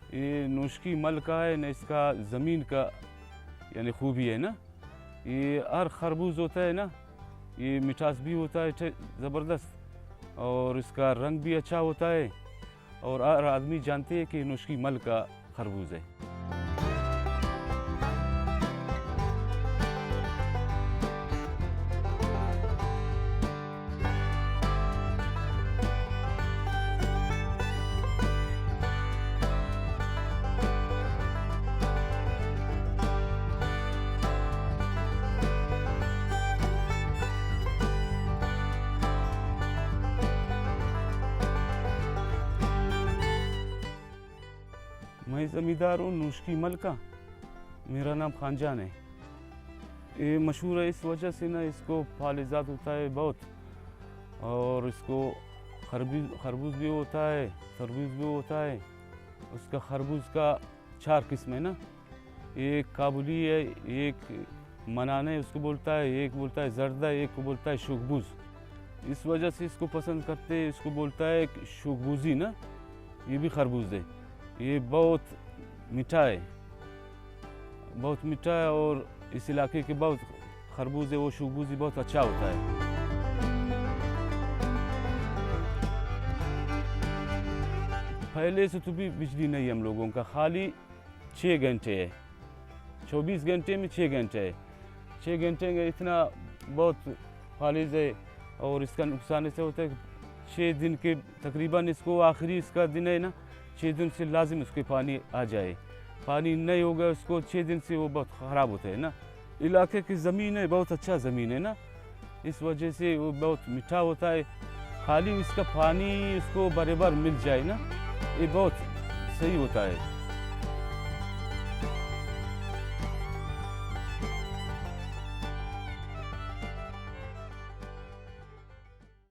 ये नुस्खी मल का है ना, इसका ज़मीन का यानी खूबी है ना। ये हर खरबूज होता है ना, ये मिठास भी होता है ज़बरदस्त, और इसका रंग भी अच्छा होता है, और हर आदमी जानते हैं कि नुस्खी मल का खरबूज है। मैं ज़मींदार हूँ नुस्खी मल का, मेरा नाम खानजान है। ये मशहूर है इस वजह से ना, इसको फालिजात होता है बहुत, और इसको खरबूज भी होता है, तरबूज भी होता है। उसका खरबूज का 4 किस्म है ना, एक काबुली है, एक मनाने उसको बोलता है, एक बोलता है जर्दा, एक को बोलता है शुगबूज। इस वजह से इसको पसंद करते हैं, इसको बोलता है शुगबूजी ना। ये भी खरबूज है, ये बहुत मीठा है, बहुत मीठा है, और इस इलाके के बहुत खरबूज है वो शुगबूजी बहुत अच्छा होता है। पहले से तो भी बिजली नहीं है हम लोगों का, खाली 6 घंटे है, 24 घंटे में 6 घंटे है। 6 घंटे में इतना बहुत फालिज है, और इसका नुकसान ऐसे होता है कि 6 दिन के तकरीबन इसको आखिरी इसका दिन है ना, 6 दिन से लाजिम उसके पानी आ जाए। पानी नहीं होगा उसको 6 दिन से वो बहुत ख़राब होता है ना। इलाके की ज़मीन है बहुत अच्छा ज़मीन है ना, इस वजह से वो बहुत मीठा होता है। खाली इसका पानी उसको बराबर मिल जाए ना, ये बहुत सही होता है।